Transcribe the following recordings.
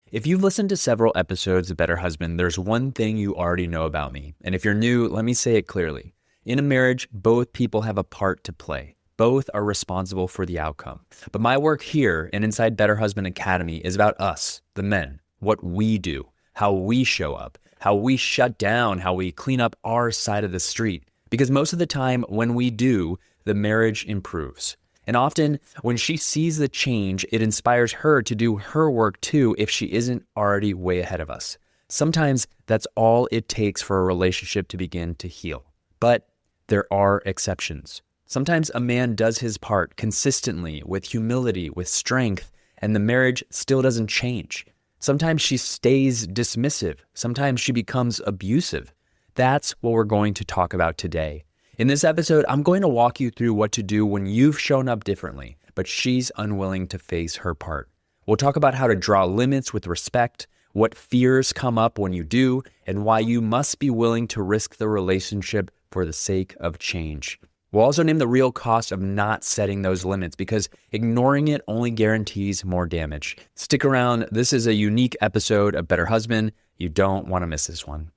If you've listened to several episodes of Better Husband, there's one thing you already know about me. And if you're new, let me say it clearly. In a marriage, both people have a part to play. Both are responsible for the outcome. But my work here and inside Better Husband Academy is about us, the men, what we do, how we show up, how we shut down, how we clean up our side of the street. Because most of the time when we do, the marriage improves. And often when she sees the change, it inspires her to do her work too if she isn't already way ahead of us. Sometimes that's all it takes for a relationship to begin to heal. But there are exceptions. Sometimes a man does his part consistently with humility, with strength, and the marriage still doesn't change. Sometimes she stays dismissive. Sometimes she becomes abusive. That's what we're going to talk about today. In this episode, I'm going to walk you through what to do when you've shown up differently, but she's unwilling to face her part. We'll talk about how to draw limits with respect, what fears come up when you do, and why you must be willing to risk the relationship for the sake of change. We'll also name the real cost of not setting those limits because ignoring it only guarantees more damage. Stick around. This is a unique episode of Better Husband. You don't want to miss this one.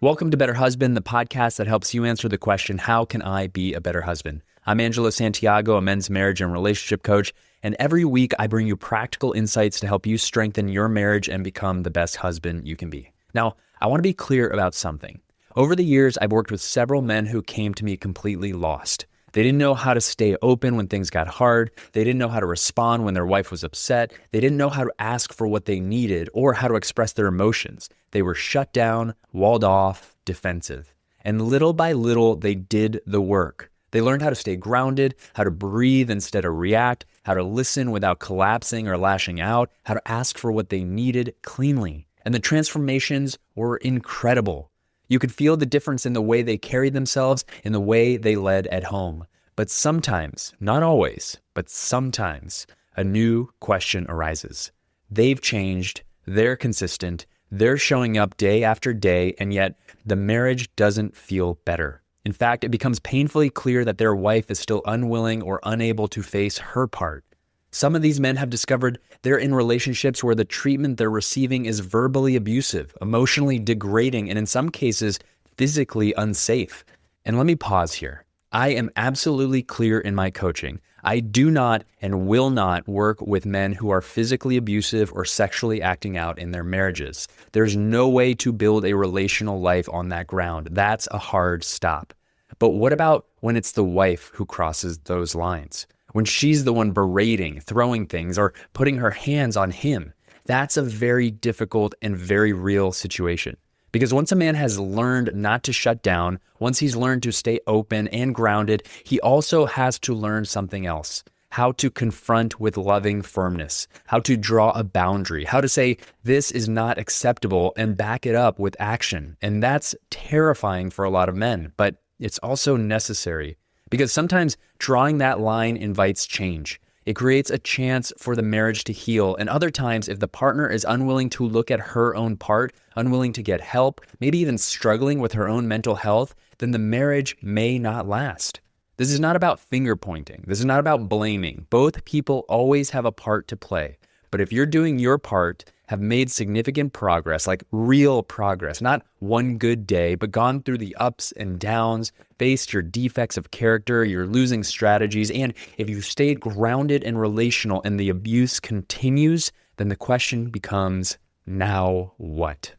Welcome to Better Husband, the podcast that helps you answer the question, how can I be a better husband? I'm Angelo Santiago, a men's marriage and relationship coach, and every week I bring you practical insights to help you strengthen your marriage and become the best husband you can be. Now, I want to be clear about something. Over the years, I've worked with several men who came to me completely lost. They didn't know how to stay open when things got hard. They didn't know how to respond when their wife was upset. They didn't know how to ask for what they needed or how to express their emotions. They were shut down, walled off, defensive. And little by little, they did the work. They learned how to stay grounded, how to breathe instead of react, how to listen without collapsing or lashing out, how to ask for what they needed cleanly. And the transformations were incredible. You could feel the difference in the way they carried themselves, in the way they led at home. But sometimes, not always, but sometimes, a new question arises. They've changed, they're consistent, they're showing up day after day, and yet the marriage doesn't feel better. In fact, it becomes painfully clear that their wife is still unwilling or unable to face her part. Some of these men have discovered they're in relationships where the treatment they're receiving is verbally abusive, emotionally degrading, and in some cases, physically unsafe. And let me pause here. I am absolutely clear in my coaching. I do not and will not work with men who are physically abusive or sexually acting out in their marriages. There's no way to build a relational life on that ground. That's a hard stop. But what about when it's the wife who crosses those lines? When she's the one berating, throwing things, or putting her hands on him? That's a very difficult and very real situation. Because once a man has learned not to shut down, once he's learned to stay open and grounded, he also has to learn something else. How to confront with loving firmness, how to draw a boundary, how to say, this is not acceptable, and back it up with action. And that's terrifying for a lot of men, but it's also necessary. Because sometimes drawing that line invites change. It creates a chance for the marriage to heal. And other times, if the partner is unwilling to look at her own part, unwilling to get help, maybe even struggling with her own mental health, then the marriage may not last. This is not about finger pointing. This is not about blaming. Both people always have a part to play. But if you're doing your part, have made significant progress, like real progress, not one good day, but gone through the ups and downs, faced your defects of character, your losing strategies, and if you've stayed grounded and relational and the abuse continues, then the question becomes, now what?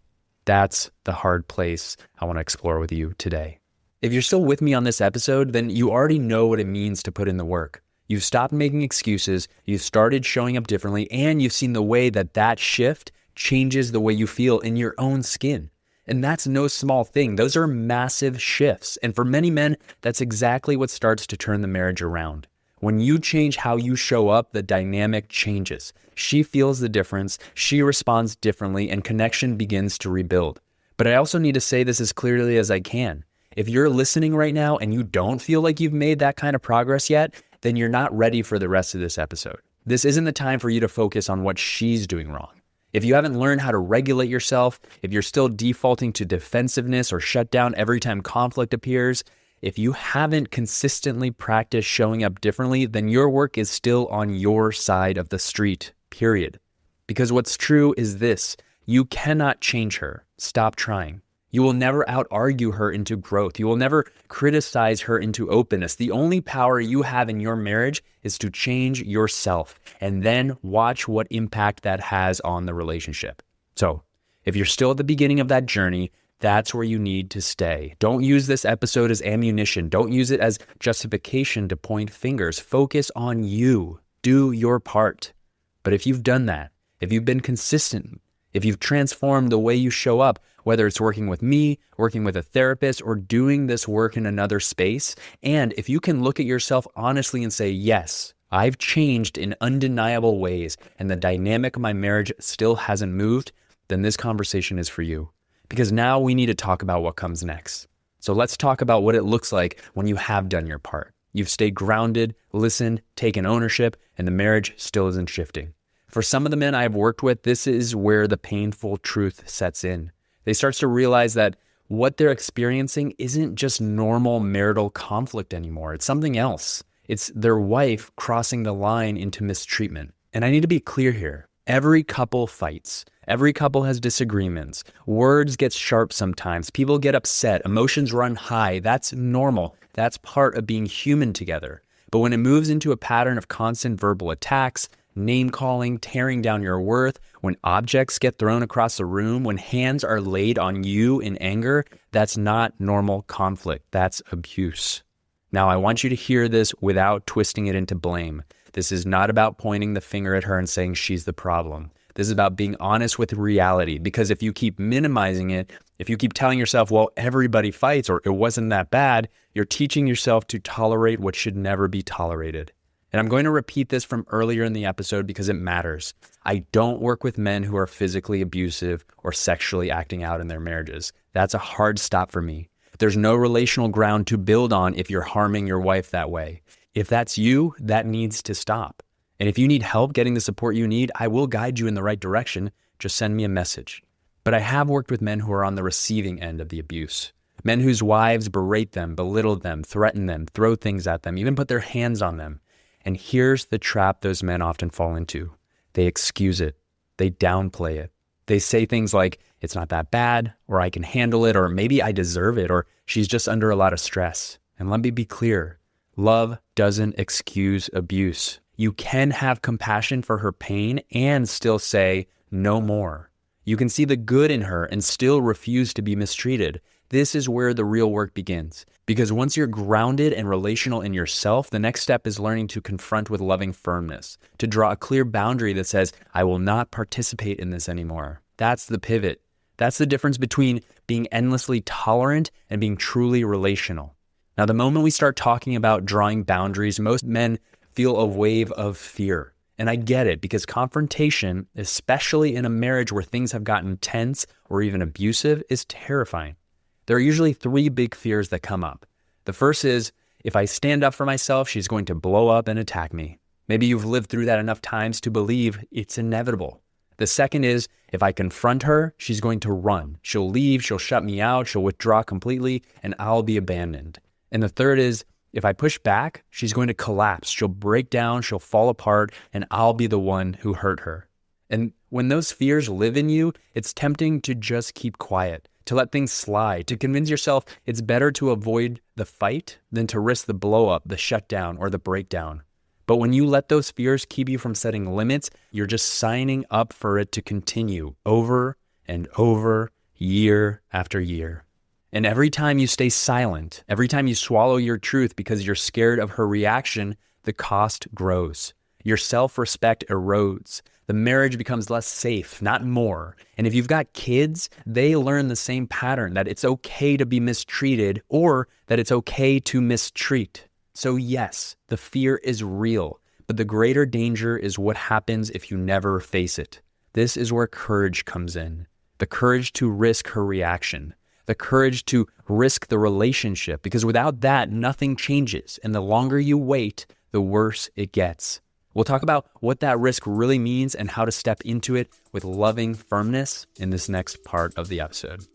That's the hard place I want to explore with you today. If you're still with me on this episode, then you already know what it means to put in the work. You've stopped making excuses, you've started showing up differently, and you've seen the way that shift changes the way you feel in your own skin. And that's no small thing. Those are massive shifts. And for many men, that's exactly what starts to turn the marriage around. When you change how you show up, the dynamic changes. She feels the difference, she responds differently, and connection begins to rebuild. But I also need to say this as clearly as I can. If you're listening right now and you don't feel like you've made that kind of progress yet, then you're not ready for the rest of this episode. This isn't the time for you to focus on what she's doing wrong. If you haven't learned how to regulate yourself, if you're still defaulting to defensiveness or shut down every time conflict appears, if you haven't consistently practiced showing up differently, then your work is still on your side of the street, period. Because what's true is this: you cannot change her. Stop trying. You will never out-argue her into growth. You will never criticize her into openness. The only power you have in your marriage is to change yourself, and then watch what impact that has on the relationship. So, if you're still at the beginning of that journey, that's where you need to stay. Don't use this episode as ammunition. Don't use it as justification to point fingers. Focus on you. Do your part. But if you've done that, if you've been consistent, if you've transformed the way you show up, whether it's working with me, working with a therapist, or doing this work in another space, and if you can look at yourself honestly and say, yes, I've changed in undeniable ways, and the dynamic of my marriage still hasn't moved, then this conversation is for you. Because now we need to talk about what comes next. So let's talk about what it looks like when you have done your part. You've stayed grounded, listened, taken ownership, and the marriage still isn't shifting. For some of the men I've worked with, this is where the painful truth sets in. They start to realize that what they're experiencing isn't just normal marital conflict anymore. It's something else. It's their wife crossing the line into mistreatment. And I need to be clear here. Every couple fights. Every couple has disagreements. Words get sharp sometimes. People get upset. Emotions run high. That's normal. That's part of being human together. But when it moves into a pattern of constant verbal attacks, name-calling, tearing down your worth, when objects get thrown across the room, when hands are laid on you in anger, that's not normal conflict. That's abuse. Now, I want you to hear this without twisting it into blame. This is not about pointing the finger at her and saying she's the problem. This is about being honest with reality, because if you keep minimizing it, if you keep telling yourself, well, everybody fights or it wasn't that bad, you're teaching yourself to tolerate what should never be tolerated. And I'm going to repeat this from earlier in the episode because it matters. I don't work with men who are physically abusive or sexually acting out in their marriages. That's a hard stop for me. There's no relational ground to build on if you're harming your wife that way. If that's you, that needs to stop. And if you need help getting the support you need, I will guide you in the right direction. Just send me a message. But I have worked with men who are on the receiving end of the abuse. Men whose wives berate them, belittle them, threaten them, throw things at them, even put their hands on them. And here's the trap those men often fall into. They excuse it. They downplay it. They say things like, it's not that bad, or I can handle it, or maybe I deserve it, or she's just under a lot of stress. And let me be clear, love doesn't excuse abuse. You can have compassion for her pain and still say, no more. You can see the good in her and still refuse to be mistreated. This is where the real work begins. Because once you're grounded and relational in yourself, the next step is learning to confront with loving firmness, to draw a clear boundary that says, I will not participate in this anymore. That's the pivot. That's the difference between being endlessly tolerant and being truly relational. Now, the moment we start talking about drawing boundaries, most men feel a wave of fear. And I get it, because confrontation, especially in a marriage where things have gotten tense or even abusive, is terrifying. There are usually three big fears that come up. The first is, if I stand up for myself, she's going to blow up and attack me. Maybe you've lived through that enough times to believe it's inevitable. The second is, if I confront her, she's going to run. She'll leave, she'll shut me out, she'll withdraw completely, and I'll be abandoned. And the third is, if I push back, she's going to collapse. She'll break down, she'll fall apart, and I'll be the one who hurt her. And when those fears live in you, it's tempting to just keep quiet, to let things slide, to convince yourself it's better to avoid the fight than to risk the blow up, the shutdown, or the breakdown. But when you let those fears keep you from setting limits, you're just signing up for it to continue over and over, year after year. And every time you stay silent, every time you swallow your truth because you're scared of her reaction, the cost grows. Your self-respect erodes. The marriage becomes less safe, not more. And if you've got kids, they learn the same pattern, that it's okay to be mistreated or that it's okay to mistreat. So yes, the fear is real, but the greater danger is what happens if you never face it. This is where courage comes in. The courage to risk her reaction. The courage to risk the relationship, because without that, nothing changes. And the longer you wait, the worse it gets. We'll talk about what that risk really means and how to step into it with loving firmness in this next part of the episode.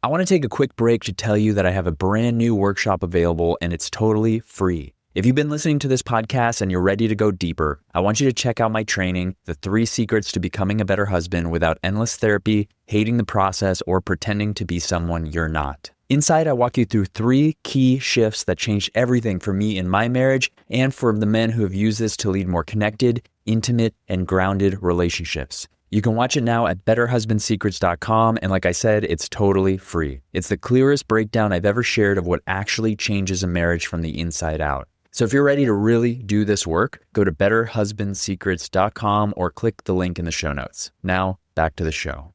I want to take a quick break to tell you that I have a brand new workshop available and it's totally free. If you've been listening to this podcast and you're ready to go deeper, I want you to check out my training, The 3 Secrets to Becoming a Better Husband Without Endless Therapy, Hating the Process, or Pretending to be Someone You're Not. Inside, I walk you through 3 key shifts that changed everything for me in my marriage and for the men who have used this to lead more connected, intimate, and grounded relationships. You can watch it now at betterhusbandsecrets.com, and like I said, it's totally free. It's the clearest breakdown I've ever shared of what actually changes a marriage from the inside out. So if you're ready to really do this work, go to betterhusbandsecrets.com or click the link in the show notes. Now, back to the show.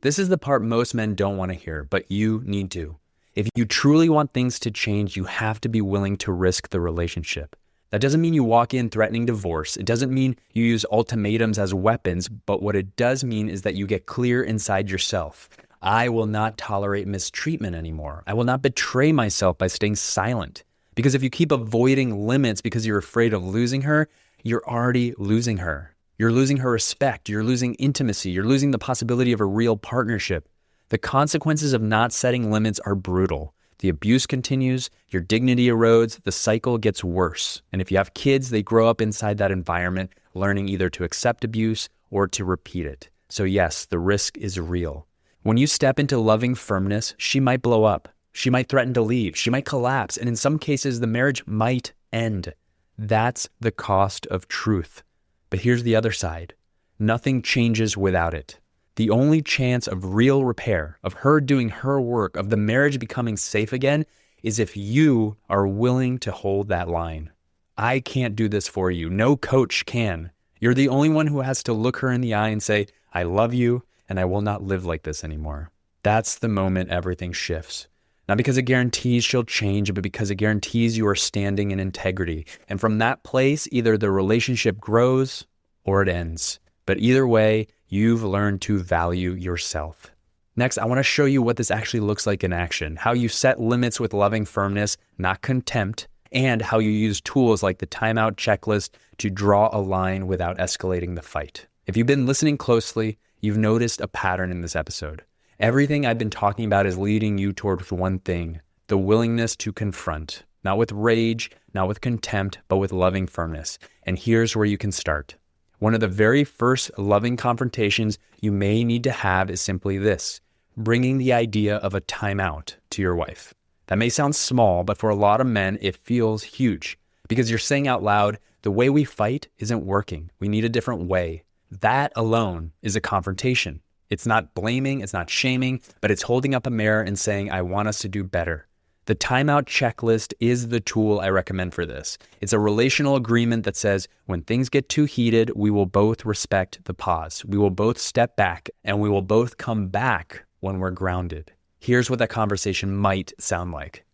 This is the part most men don't want to hear, but you need to. If you truly want things to change, you have to be willing to risk the relationship. That doesn't mean you walk in threatening divorce. It doesn't mean you use ultimatums as weapons, but what it does mean is that you get clear inside yourself. I will not tolerate mistreatment anymore. I will not betray myself by staying silent. Because if you keep avoiding limits because you're afraid of losing her, you're already losing her. You're losing her respect. You're losing intimacy. You're losing the possibility of a real partnership. The consequences of not setting limits are brutal. The abuse continues, your dignity erodes, the cycle gets worse. And if you have kids, they grow up inside that environment, learning either to accept abuse or to repeat it. So yes, the risk is real. When you step into loving firmness, she might blow up. She might threaten to leave. She might collapse. And in some cases, the marriage might end. That's the cost of truth. But here's the other side. Nothing changes without it. The only chance of real repair, of her doing her work, of the marriage becoming safe again, is if you are willing to hold that line. I can't do this for you. No coach can. You're the only one who has to look her in the eye and say, I love you, and I will not live like this anymore. That's the moment everything shifts. Not because it guarantees she'll change, but because it guarantees you are standing in integrity. And from that place, either the relationship grows or it ends. But either way, you've learned to value yourself. Next, I want to show you what this actually looks like in action, how you set limits with loving firmness, not contempt, and how you use tools like the timeout checklist to draw a line without escalating the fight. If you've been listening closely, you've noticed a pattern in this episode. Everything I've been talking about is leading you towards one thing, the willingness to confront, not with rage, not with contempt, but with loving firmness. And here's where you can start. One of the very first loving confrontations you may need to have is simply this, bringing the idea of a timeout to your wife. That may sound small, but for a lot of men, it feels huge because you're saying out loud, the way we fight isn't working. We need a different way. That alone is a confrontation. It's not blaming, it's not shaming, but it's holding up a mirror and saying, I want us to do better. The timeout checklist is the tool I recommend for this. It's a relational agreement that says when things get too heated, we will both respect the pause. We will both step back and we will both come back when we're grounded. Here's what that conversation might sound like.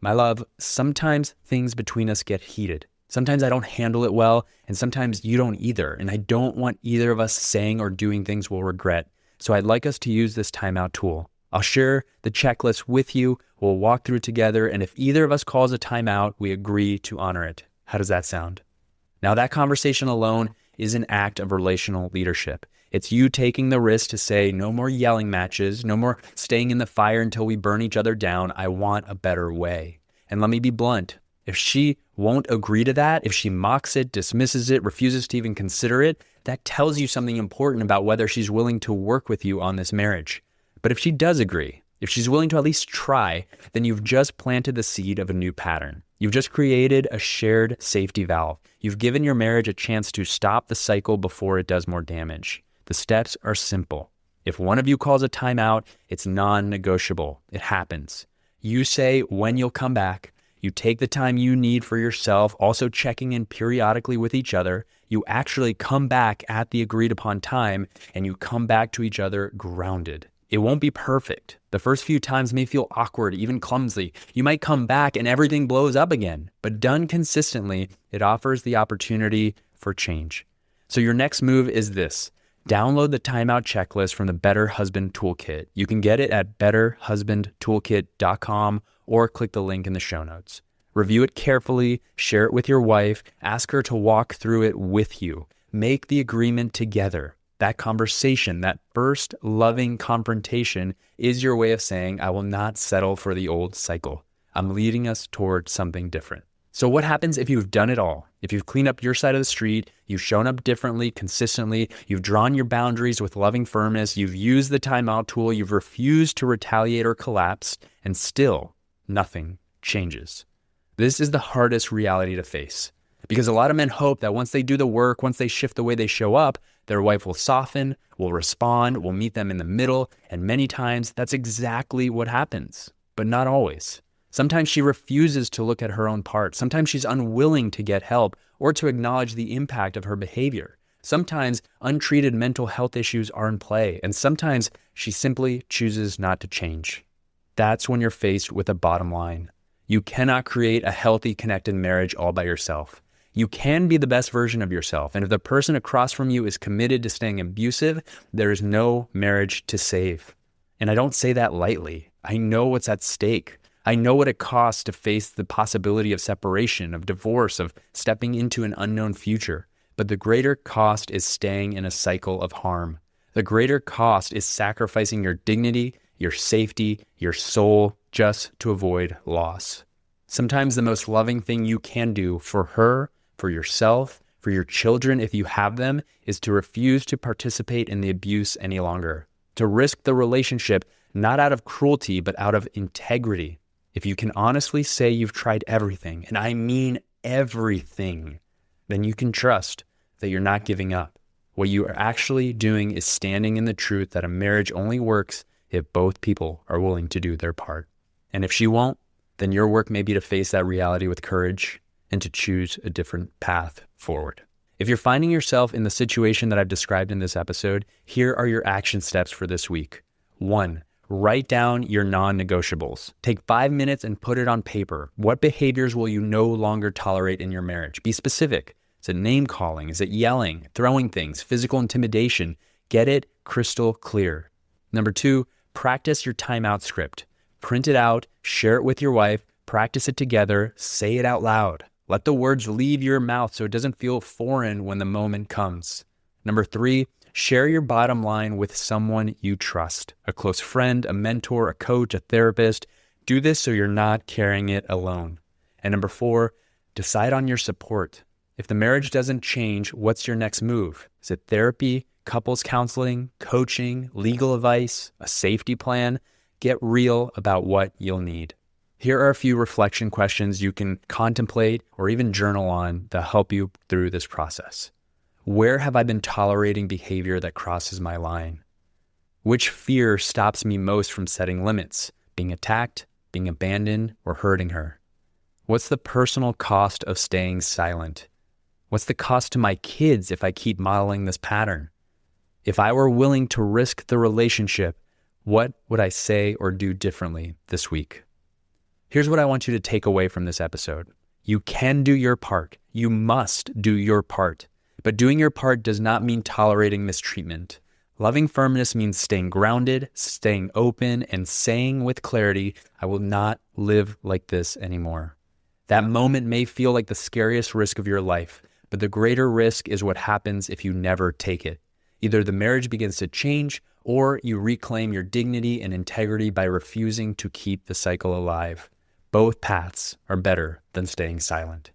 My love, sometimes things between us get heated. Sometimes I don't handle it well, and sometimes you don't either. And I don't want either of us saying or doing things we'll regret. So I'd like us to use this timeout tool. I'll share the checklist with you. We'll walk through it together. And if either of us calls a timeout, we agree to honor it. How does that sound? Now that conversation alone is an act of relational leadership. It's you taking the risk to say no more yelling matches, no more staying in the fire until we burn each other down. I want a better way. And let me be blunt. If she won't agree to that, if she mocks it, dismisses it, refuses to even consider it, that tells you something important about whether she's willing to work with you on this marriage. But if she does agree, if she's willing to at least try, then you've just planted the seed of a new pattern. You've just created a shared safety valve. You've given your marriage a chance to stop the cycle before it does more damage. The steps are simple. If one of you calls a timeout, it's non-negotiable. It happens. You say when you'll come back. You take the time you need for yourself, also checking in periodically with each other. You actually come back at the agreed upon time, and you come back to each other grounded. It won't be perfect. The first few times may feel awkward, even clumsy. You might come back and everything blows up again, but done consistently, it offers the opportunity for change. So your next move is this. Download the timeout checklist from the Better Husband Toolkit. You can get it at betterhusbandtoolkit.com or click the link in the show notes. Review it carefully, share it with your wife, ask her to walk through it with you. Make the agreement together. That conversation, that first loving confrontation is your way of saying, I will not settle for the old cycle. I'm leading us toward something different. So what happens if you've done it all? If you've cleaned up your side of the street, you've shown up differently, consistently, you've drawn your boundaries with loving firmness, you've used the timeout tool, you've refused to retaliate or collapse, and still nothing changes. This is the hardest reality to face because a lot of men hope that once they do the work, once they shift the way they show up, their wife will soften, will respond, will meet them in the middle, and many times that's exactly what happens, but not always. Sometimes she refuses to look at her own part. Sometimes she's unwilling to get help or to acknowledge the impact of her behavior. Sometimes untreated mental health issues are in play, and sometimes she simply chooses not to change. That's when you're faced with a bottom line. You cannot create a healthy, connected marriage all by yourself. You can be the best version of yourself, and if the person across from you is committed to staying abusive, there is no marriage to save. And I don't say that lightly. I know what's at stake. I know what it costs to face the possibility of separation, of divorce, of stepping into an unknown future. But the greater cost is staying in a cycle of harm. The greater cost is sacrificing your dignity, your safety, your soul, just to avoid loss. Sometimes the most loving thing you can do for her, for yourself, for your children if you have them, is to refuse to participate in the abuse any longer. To risk the relationship not out of cruelty, but out of integrity. If you can honestly say you've tried everything, and I mean everything, then you can trust that you're not giving up. What you are actually doing is standing in the truth that a marriage only works if both people are willing to do their part. And if she won't, then your work may be to face that reality with courage and to choose a different path forward. If you're finding yourself in the situation that I've described in this episode, here are your action steps for this week. 1, write down your non-negotiables. Take 5 minutes and put it on paper. What behaviors will you no longer tolerate in your marriage? Be specific. Is it name calling? Is it yelling, throwing things, physical intimidation? Get it crystal clear. Number 2, practice your timeout script. Print it out, share it with your wife, practice it together, say it out loud. Let the words leave your mouth so it doesn't feel foreign when the moment comes. Number 3, share your bottom line with someone you trust, a close friend, a mentor, a coach, a therapist. Do this so you're not carrying it alone. And number 4, decide on your support. If the marriage doesn't change, what's your next move? Is it therapy, couples counseling, coaching, legal advice, a safety plan? Get real about what you'll need. Here are a few reflection questions you can contemplate or even journal on to help you through this process. Where have I been tolerating behavior that crosses my line? Which fear stops me most from setting limits? Being attacked, being abandoned, or hurting her? What's the personal cost of staying silent? What's the cost to my kids if I keep modeling this pattern? If I were willing to risk the relationship, what would I say or do differently this week? Here's what I want you to take away from this episode. You can do your part. You must do your part. But doing your part does not mean tolerating mistreatment. Loving firmness means staying grounded, staying open, and saying with clarity, I will not live like this anymore. That moment may feel like the scariest risk of your life, but the greater risk is what happens if you never take it. Either the marriage begins to change, or you reclaim your dignity and integrity by refusing to keep the cycle alive. Both paths are better than staying silent.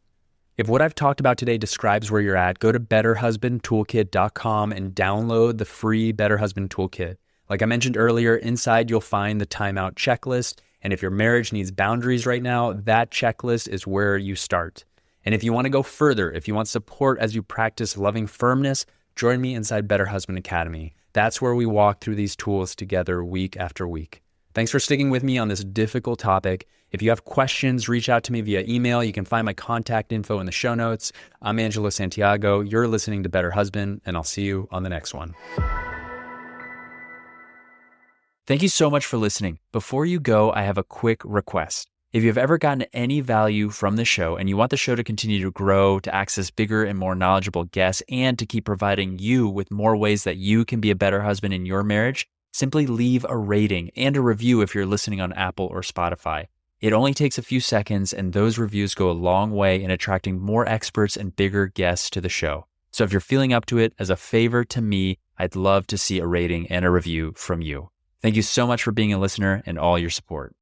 If what I've talked about today describes where you're at, go to betterhusbandtoolkit.com and download the free Better Husband Toolkit. Like I mentioned earlier, inside you'll find the timeout checklist. And if your marriage needs boundaries right now, that checklist is where you start. And if you want to go further, if you want support as you practice loving firmness, join me inside Better Husband Academy. That's where we walk through these tools together week after week. Thanks for sticking with me on this difficult topic. If you have questions, reach out to me via email. You can find my contact info in the show notes. I'm Angelo Santiago. You're listening to Better Husband, and I'll see you on the next one. Thank you so much for listening. Before you go, I have a quick request. If you've ever gotten any value from the show and you want the show to continue to grow, to access bigger and more knowledgeable guests, and to keep providing you with more ways that you can be a better husband in your marriage, simply leave a rating and a review if you're listening on Apple or Spotify. It only takes a few seconds, and those reviews go a long way in attracting more experts and bigger guests to the show. So if you're feeling up to it, as a favor to me, I'd love to see a rating and a review from you. Thank you so much for being a listener and all your support.